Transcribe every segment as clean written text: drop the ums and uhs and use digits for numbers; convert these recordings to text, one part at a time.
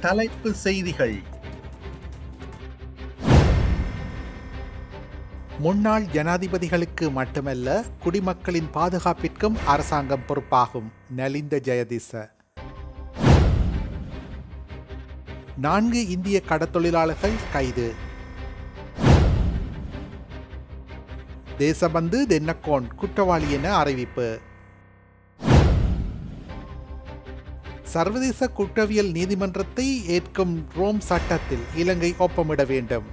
தலைப்பு செய்திகள். முன்னாள் ஜனாதிபதிகளுக்கு மட்டுமல்ல, குடிமக்களின் பாதுகாப்பிற்கும் அரசாங்கம் பொறுப்பாகும். நலிந்த ஜெயதிச. 4 இந்திய கடத்தொழிலாளர்கள் கைது. தேசபந்து தென்னக்கோன் குற்றவாளி என அறிவிப்பு. சர்வதேச குற்றவியல் நீதிமன்றத்தை ஏற்கும் ரோம் சட்டத்தில் இலங்கை ஒப்பமிட வேண்டும்.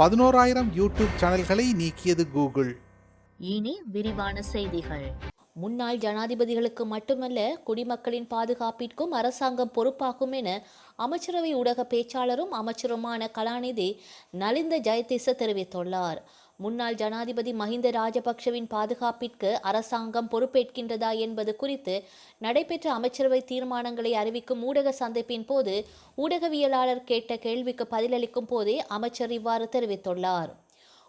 11,000 யூடியூப் சேனல்களை நீக்கியது கூகுள். இனி விரிவான செய்திகள். முன்னாள் ஜனாதிபதிகளுக்கு மட்டுமல்ல, குடிமக்களின் பாதுகாப்பிற்கும் அரசாங்கம் பொறுப்பாகும் என அமைச்சரவை ஊடக பேச்சாளரும் அமைச்சருமான கலாநிதி நலிந்த ஜெயதிச தெரிவித்துள்ளார். முன்னாள் ஜனாதிபதி மஹிந்த ராஜபக்ஷவின் பாதுகாப்பிற்கு அரசாங்கம் பொறுப்பேற்கின்றதா என்பது குறித்து நடைபெற்ற அமைச்சரவை தீர்மானங்களை அறிவிக்கும் ஊடக சந்திப்பின் போது ஊடகவியலாளர் கேட்ட கேள்விக்கு பதிலளிக்கும் போதே அமைச்சர் இவ்வாறு தெரிவித்துள்ளார்.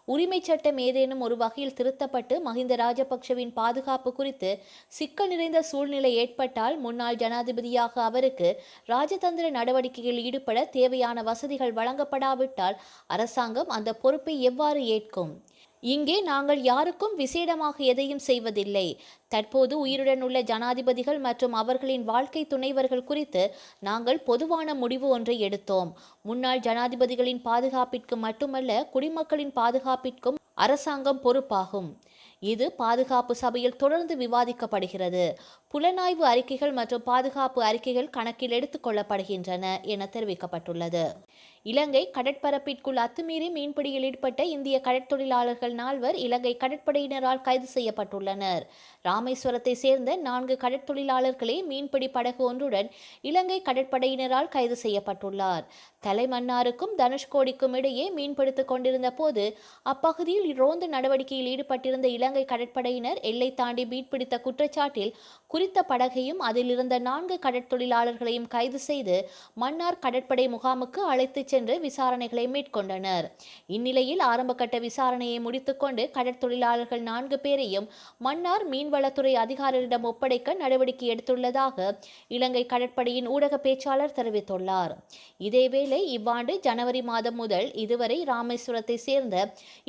உரிமை சட்டம் ஏதேனும் ஒரு வகையில் திருத்தப்பட்டு மஹிந்த ராஜபக்ஷவின் பாதுகாப்பு குறித்து சிக்கல் நிறைந்த சூழ்நிலை ஏற்பட்டால் முன்னாள் ஜனாதிபதியாக அவருக்கு ராஜதந்திர நடவடிக்கைகளில் ஈடுபட தேவையான வசதிகள் வழங்கப்படாவிட்டால் அரசாங்கம் அந்த பொறுப்பை எவ்வாறு ஏற்கும்? இங்கே நாங்கள் யாருக்கும் விசேடமாக எதையும் செய்வதில்லை. தற்போது உயிருடன் உள்ள ஜனாதிபதிகள் மற்றும் அவர்களின் வாழ்க்கை துணைவர்கள் குறித்து நாங்கள் பொதுவான முடிவு ஒன்றை எடுத்தோம். முன்னாள் ஜனாதிபதிகளின் பாதுகாப்பிற்கு மட்டுமல்ல, குடிமக்களின் பாதுகாப்பிற்கும் அரசாங்கம் பொறுப்பாகும். இது பாதுகாப்பு சபையில் தொடர்ந்து விவாதிக்கப்படுகிறது. புலனாய்வு அறிக்கைகள் மற்றும் பாதுகாப்பு அறிக்கைகள் கணக்கில் எடுத்துக் கொள்ளப்படுகின்றன என தெரிவிக்கப்பட்டுள்ளது. இலங்கை கடற்பரப்பிற்குள் அத்துமீறி மீன்பிடியில் ஈடுபட்ட இந்திய கடற்தொழிலாளர்கள் 4 இலங்கை கடற்படையினரால் கைது செய்யப்பட்டுள்ளனர். ராமேஸ்வரத்தை சேர்ந்த 4 கடற்தொழிலாளர்களே மீன்பிடி படகு ஒன்றுடன் இலங்கை கடற்படையினரால் கைது செய்யப்பட்டுள்ளார். தலைமன்னாருக்கும் தனுஷ்கோடிக்கும் இடையே மீன்பிடித்துக் கொண்டிருந்த போது அப்பகுதியில் ரோந்து நடவடிக்கையில் ஈடுபட்டிருந்த இலங்கை கடற்படையினர் எல்லை தாண்டி மீன்பிடித்த குற்றச்சாட்டில் குறித்த படகையும் அதில் இருந்த 4 கடற்தொழிலாளர்களையும் கைது செய்து மன்னார் கடற்படை முகாமுக்கு அழைத்துச் சென்று விசாரணைகளை மேற்கொண்டனர். இந்நிலையில் ஆரம்பகட்ட விசாரணையை முடித்துக்கொண்டு கடற்தொழிலாளர்கள் 4 பேரையும் மன்னார் மீன்வளத்துறை அதிகாரிகளிடம் ஒப்படைக்க நடவடிக்கை எடுத்துள்ளதாக இலங்கை கடற்படையின் ஊடக பேச்சாளர் தெரிவித்துள்ளார். இதேவேளை இவ்வாண்டு ஜனவரி மாதம் முதல் இதுவரை ராமேஸ்வரத்தை சேர்ந்த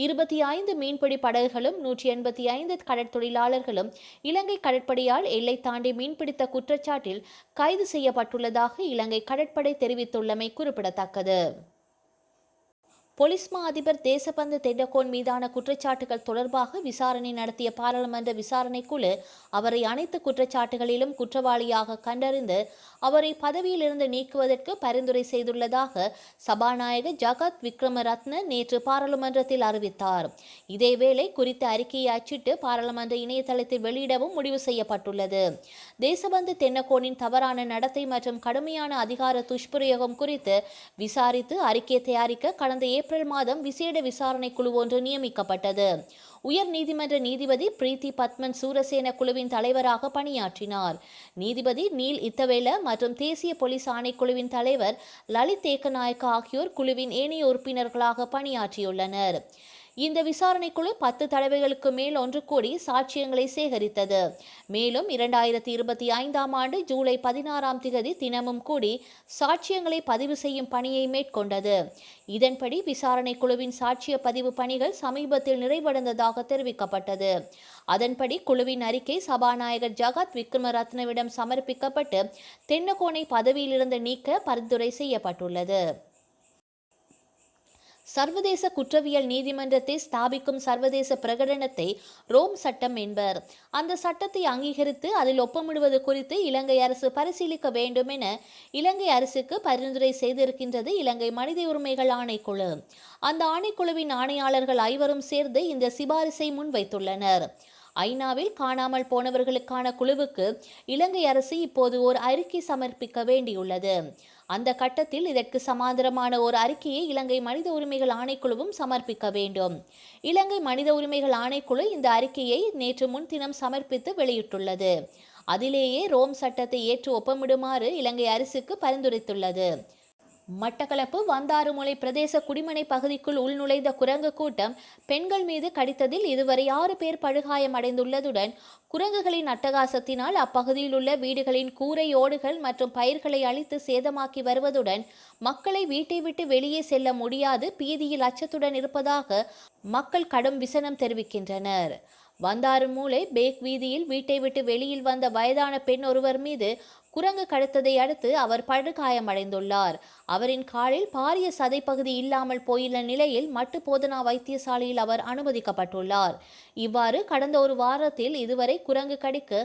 25 மீன்பிடி படகுகளும் 185 கடற்தொழிலாளர்களும் இலங்கை கடற்படையால் எல்லை தாண்டி மீன்பிடித்த குற்றச்சாட்டில் கைது செய்யப்பட்டுள்ளதாக இலங்கை கடற்படை தெரிவித்துள்ளமை குறிப்பிடத்தக்கது. பொலிஸ் மா அதிபர் தேசபந்து தென்னக்கோன் மீதான குற்றச்சாட்டுகள் தொடர்பாக விசாரணை நடத்திய பாராளுமன்ற விசாரணை குழு அவரை அனைத்து குற்றச்சாட்டுகளிலும் குற்றவாளியாக கண்டறிந்து அவரை பதவியிலிருந்து நீக்குவதற்கு பரிந்துரை செய்துள்ளதாக சபாநாயகர் ஜகத் விக்ரமரத்ன நேற்று பாராளுமன்றத்தில் அறிவித்தார். இதேவேளை குறித்த அறிக்கையை அச்சிட்டு பாராளுமன்ற இணையதளத்தில் வெளியிடவும் முடிவு செய்யப்பட்டுள்ளது. தேசபந்து தென்னக்கோனின் தவறான நடத்தை மற்றும் கடுமையான அதிகார துஷ்பிரயோகம் குறித்து விசாரித்து அறிக்கை தயாரிக்க கடந்த ஏப்ரல் மாதம் விசேட விசாரணை குழு ஒன்று நியமிக்கப்பட்டது. உயர் நீதிமன்ற நீதிபதி பிரீத்தி பத்மன் சூரசேன குழுவின் தலைவராக பணியாற்றினார். நீதிபதி நீல் இத்தவேல மற்றும் தேசிய போலீஸ் ஆணைக்குழுவின் தலைவர் லலித் ஏக்கநாயக்க ஆகியோர் குழுவின் ஏனைய உறுப்பினர்களாக பணியாற்றியுள்ளனர். இந்த விசாரணை குழு 10 தடவைகளுக்கு மேல் ஒன்று கூடி சாட்சியங்களை சேகரித்தது. மேலும் 2025ஆம் ஆண்டு ஜூலை 16 தினமும் கூடி சாட்சியங்களை பதிவு செய்யும் பணியை மேற்கொண்டது. இதன்படி விசாரணை குழுவின் சாட்சிய பதிவு பணிகள் சமீபத்தில் நிறைவடைந்ததாக தெரிவிக்கப்பட்டது. அதன்படி குழுவின் அறிக்கை சபாநாயகர் ஜகத் விக்ரமரத்னவிடம் சமர்ப்பிக்கப்பட்டு தென்னக்கோனை பதவியிலிருந்து நீக்க பரிந்துரை செய்யப்பட்டுள்ளது. சர்வதேச குற்றவியல் நீதிமன்றத்தை ஸ்தாபிக்கும் சர்வதேச பிரகடனத்தை ரோம் சட்டம் என்பர். அந்த சட்டத்தை அங்கீகரித்து அதில் ஒப்பமிடுவது குறித்து இலங்கை அரசு பரிசீலிக்க வேண்டும் என இலங்கை அரசுக்கு பரிந்துரை செய்திருக்கின்றது இலங்கை மனித உரிமைகள் ஆணைக்குழு. அந்த ஆணைக்குழுவின் ஆணையாளர்கள் 5 சேர்ந்து இந்த சிபாரிசை முன்வைத்துள்ளனர். ஐநாவில் காணாமல் போனவர்களுக்கான குழுவுக்கு இலங்கை அரசு இப்போது ஒரு அறிக்கை சமர்ப்பிக்க வேண்டியுள்ளது. அந்த கட்டத்தில் இதற்கு சமாந்தரமான ஒரு அறிக்கையை இலங்கை மனித உரிமைகள் ஆணைக்குழுவும் சமர்ப்பிக்க வேண்டும். இலங்கை மனித உரிமைகள் ஆணைக்குழு இந்த அறிக்கையை நேற்று முன்தினம் சமர்ப்பித்து வெளியிட்டுள்ளது. அதிலேயே ரோம் சட்டத்தை ஏற்று ஒப்பமிடுமாறு இலங்கை அரசுக்கு பரிந்துரைத்துள்ளது. மட்டக்களப்பு வந்தாறுமுலை பிரதேச குடிமனை பகுதிக்குள் உள்நுழைந்த குரங்கு கூட்டம் பெண்கள் மீது கடித்ததில் இதுவரை 6 பேர் படுகாயமடைந்துள்ளதுடன் குரங்குகளின் அட்டகாசத்தினால் அப்பகுதியில் உள்ள வீடுகளின் கூரை ஓடுகள் மற்றும் பயிர்களை அழித்து சேதமாக்கி வருவதுடன் மக்களை வீட்டை விட்டு வெளியே செல்ல முடியாது பீதியில் அச்சத்துடன் இருப்பதாக மக்கள் கடும் விசனம் தெரிவிக்கின்றனர். வந்தாறுமூலை பேக் வீதியில் வீட்டை விட்டு வெளியில் வந்த வயதான பெண் ஒருவர் மீது குரங்கு கடித்ததை அடுத்து அவர் படுகாயமடைந்துள்ளார். அவரின் காலில் பாரிய சதைப்பகுதி இல்லாமல் போயுள்ள நிலையில் மட்டு போதனா வைத்தியசாலையில் அவர் அனுமதிக்கப்பட்டுள்ளார். இவ்வாறு கடந்த ஒரு வாரத்தில் இதுவரை குரங்கு கடிக்கு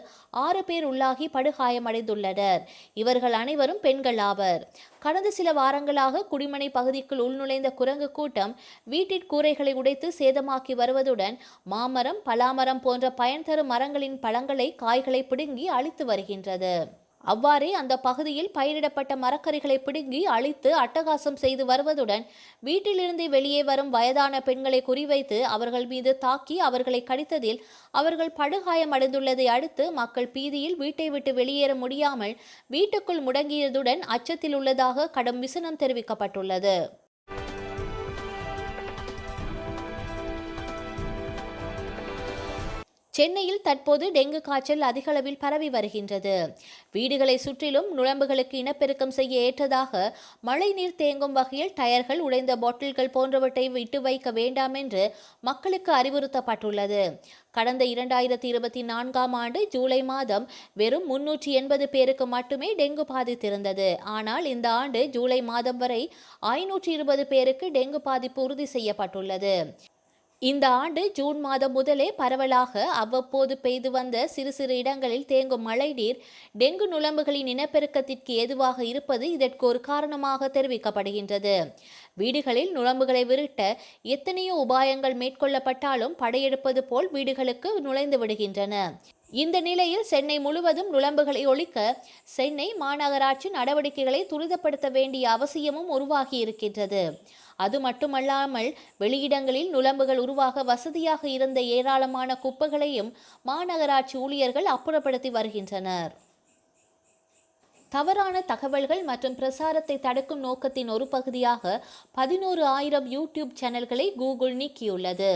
6 பேர் உள்ளாகி படுகாயமடைந்துள்ளனர். இவர்கள் அனைவரும் பெண்கள் ஆவர். கடந்த சில வாரங்களாக குடிமனை பகுதிக்குள் உள்நுழைந்த குரங்கு கூட்டம் வீட்டின் கூரைகளை உடைத்து சேதமாக்கி வருவதுடன் மாமரம், பலாமரம் போன்ற பயன் தரும் மரங்களின் பழங்களை, காய்களை பிடுங்கி அழித்து வருகின்றது. அவ்வாறே அந்த பகுதியில் பயிரிடப்பட்ட மரக்கறிகளை பிடுங்கி அழித்து அட்டகாசம் செய்து வருவதுடன் வீட்டிலிருந்து வெளியே வரும் வயதான பெண்களை குறிவைத்து அவர்கள் மீது தாக்கி அவர்களை கடித்ததில் அவர்கள் படுகாயமடைந்துள்ளதை அடுத்து மக்கள் பீதியில் வீட்டை விட்டு வெளியேற முடியாமல் வீட்டுக்குள் முடங்கியதுடன் அச்சத்தில் உள்ளதாக கடும் விசனம் தெரிவிக்கப்பட்டுள்ளது. சென்னையில் தற்போது டெங்கு காய்ச்சல் அதிகளவில் பரவி வருகின்றது. வீடுகளை சுற்றிலும் நுழம்புகளுக்கு இனப்பெருக்கம் செய்ய ஏற்றதாக மழைநீர் தேங்கும் வகையில் டயர்கள், உடைந்த பாட்டில்கள் போன்றவற்றை விட்டு வைக்க வேண்டாம் என்று மக்களுக்கு அறிவுறுத்தப்பட்டுள்ளது. கடந்த 2024ஆம் ஆண்டு ஜூலை மாதம் வெறும் 380 பேருக்கு மட்டுமே டெங்கு பாதித்திருந்தது. ஆனால் இந்த ஆண்டு ஜூலை மாதம் வரை 520 பேருக்கு டெங்கு பாதிப்பு உறுதி செய்யப்பட்டுள்ளது. இந்த ஆண்டு ஜூன் மாதம் முதலே பரவலாக அவ்வப்போது பெய்து வந்த சிறு சிறு இடங்களில் தேங்கும் மழைநீர் டெங்கு நுளம்புகளின் இனப்பெருக்கத்திற்கு ஏதுவாக இருப்பது இதற்கு ஒரு காரணமாக தெரிவிக்கப்படுகின்றது. வீடுகளில் நுளம்புகளை விரட்ட எத்தனையோ உபாயங்கள் மேற்கொள்ளப்பட்டாலும் படையெடுப்பது போல் வீடுகளுக்கு நுழைந்து விடுகின்றன. இந்த நிலையில் சென்னை முழுவதும் நுளம்புகளை ஒழிக்க சென்னை மாநகராட்சி நடவடிக்கைகளை துரிதப்படுத்த வேண்டிய அவசியமும் உருவாகி இருக்கின்றது. அது மட்டுமல்லாமல் வெளியிடங்களில் நுளம்புகள் உருவாக வசதியாக இருந்த ஏராளமான குப்பைகளையும் மாநகராட்சி ஊழியர்கள் அப்புறப்படுத்தி வருகின்றனர். தவறான தகவல்கள் மற்றும் பிரசாரத்தை தடுக்கும் நோக்கத்தின் ஒரு பகுதியாக 11,000 யூடியூப் சேனல்களை கூகுள் நீக்கியுள்ளது.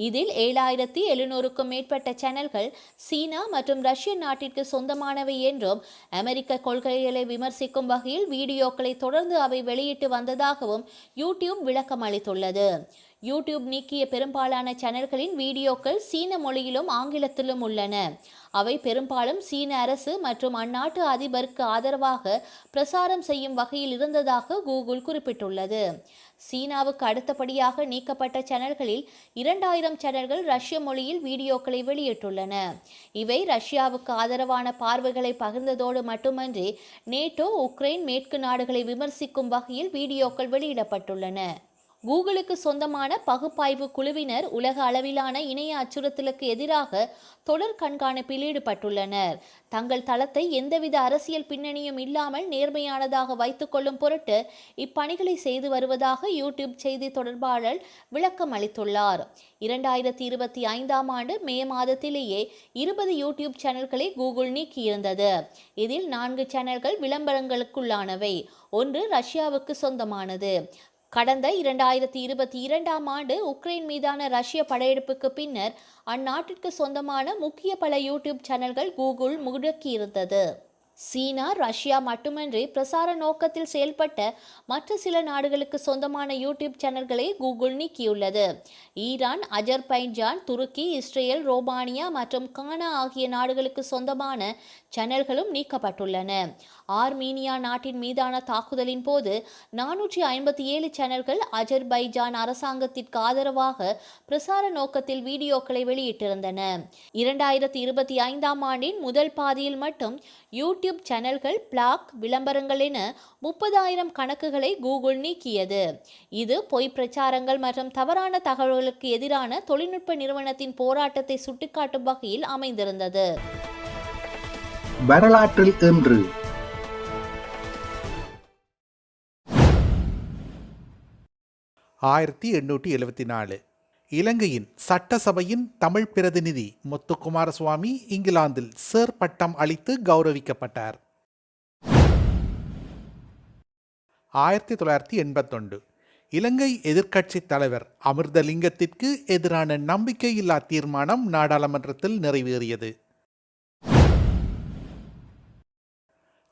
இதில் 7,700க்கும் மேற்பட்ட சேனல்கள் சீனா மற்றும் ரஷ்ய நாட்டிற்கு சொந்தமானவை என்றும் அமெரிக்க கொள்கைகளை விமர்சிக்கும் வகையில் வீடியோக்களை தொடர்ந்து அவை வெளியிட்டு வந்ததாகவும் யூடியூப் விளக்கம் அளித்துள்ளது. யூடியூப் நீக்கிய பெரும்பாலான சேனல்களின் வீடியோக்கள் சீன மொழியிலும் ஆங்கிலத்திலும் உள்ளன. அவை பெரும்பாலும் சீன அரசு மற்றும் அந்நாட்டு அதிபருக்கு ஆதரவாக பிரசாரம் செய்யும் வகையில் இருந்ததாக கூகுள் குறிப்பிட்டுள்ளது. சீனாவுக்கு அடுத்தபடியாக நீக்கப்பட்ட சேனல்களில் 2,000 சேனல்கள் ரஷ்ய மொழியில் வீடியோக்களை வெளியிட்டுள்ளன. இவை ரஷ்யாவுக்கு ஆதரவான பார்வைகளை பகிர்ந்ததோடு மட்டுமன்றி நேட்டோ, உக்ரைன், மேற்கு நாடுகளை விமர்சிக்கும் வகையில் வீடியோக்கள் வெளியிடப்பட்டுள்ளன. கூகுளுக்கு சொந்தமான பகுப்பாய்வு குழுவினர் உலக அளவிலான இணைய அச்சுறுத்தலுக்கு எதிராக தொடர் கண்காணிப்பில் ஈடுபட்டுள்ளனர். தங்கள் தளத்தை எந்தவித அரசியல் பின்னணியும் இல்லாமல் நேர்மையானதாக வைத்துக் கொள்ளும் பொருட்டு இப்பணிகளை செய்து வருவதாக யூடியூப் செய்தி தொடர்பாளர் விளக்கம் அளித்துள்ளார். 2025ஆம் ஆண்டு மே மாதத்திலேயே 20 யூடியூப் சேனல்களை கூகுள் நீக்கியிருந்தது. இதில் 4 சேனல்கள் விளம்பரங்களுக்குள்ளானவை, ஒன்று ரஷ்யாவுக்கு சொந்தமானது. கடந்த 2022ஆம் ஆண்டு உக்ரைன் மீதான ரஷ்ய படையெடுப்புக்கு பின்னர் அந்நாட்டிற்கு சொந்தமான முக்கிய பல யூடியூப் சேனல்கள் கூகுள் முடக்கியிருந்தது. சீனா, ரஷ்யா மட்டுமன்றி பிரசார நோக்கத்தில் செயல்பட்ட மற்ற சில நாடுகளுக்கு சொந்தமான யூடியூப் சேனல்களை கூகுள் நீக்கியுள்ளது. ஈரான், அஜர்பைஜான், துருக்கி, இஸ்ரேல், ரோமானியா மற்றும் கானா ஆகிய நாடுகளுக்கு சொந்தமான சேனல்களும் நீக்கப்பட்டுள்ளன. ஆர்மீனியா நாட்டின் மீதான தாக்குதலின் போது 457 சேனல்கள் அஜர்பைஜான் அரசாங்கத்திற்கு ஆதரவாக பிரசார நோக்கத்தில் வீடியோக்களை வெளியிட்டிருந்தன. 2025ஆம் ஆண்டின் முதல் பாதியில் மட்டும் யூடியூப் சேனல்கள், பிளாக், விளம்பரங்கள் என 30,000 கணக்குகளை கூகுள் நீக்கியது. இது பொய் பிரச்சாரங்கள் மற்றும் தவறான தகவல்களுக்கு எதிரான தொழில்நுட்ப நிறுவனத்தின் போராட்டத்தை சுட்டிக்காட்டும் வகையில் அமைந்திருந்தது. வரலாற்றில் இன்று 1874 இலங்கையின் சட்டசபையின் தமிழ் பிரதிநிதி முத்துக்குமாரசுவாமி இங்கிலாந்தில் சர் பட்டம் அளித்து கௌரவிக்கப்பட்டார். 1981 இலங்கை எதிர்க்கட்சித் தலைவர் அமிர்தலிங்கத்திற்கு எதிரான நம்பிக்கையில்லா தீர்மானம் நாடாளுமன்றத்தில் நிறைவேறியது.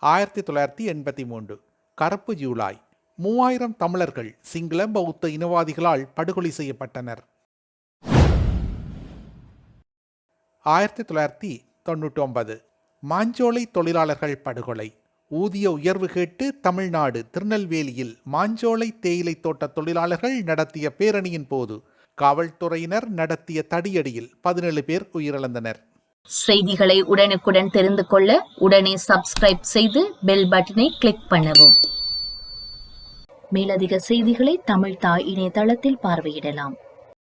1983 கருப்பு ஜூலை 3000 தமிழர்கள் சிங்கள பௌத்த இனவாதிகளால் படுகொலை செய்யப்பட்டனர். 1999 மாஞ்சோலை தொழிலாளர்கள் படுகொலை. ஊதிய உயர்வு கேட்டு தமிழ்நாடு திருநெல்வேலியில் மாஞ்சோலை தேயிலை தோட்ட தொழிலாளர்கள் நடத்திய பேரணியின் போது காவல்துறையினர் நடத்திய தடியடியில் 17 பேர் உயிரிழந்தனர். செய்திகளை உடனுக்குடன் தெரிந்து கொள்ள உடனே சப்ஸ்கிரைப் செய்து பெல் பட்டனை கிளிக் பண்ணவும். மேலதிக செய்திகளை தமிழ் தாய் இணையதளத்தில் பார்வையிடலாம்.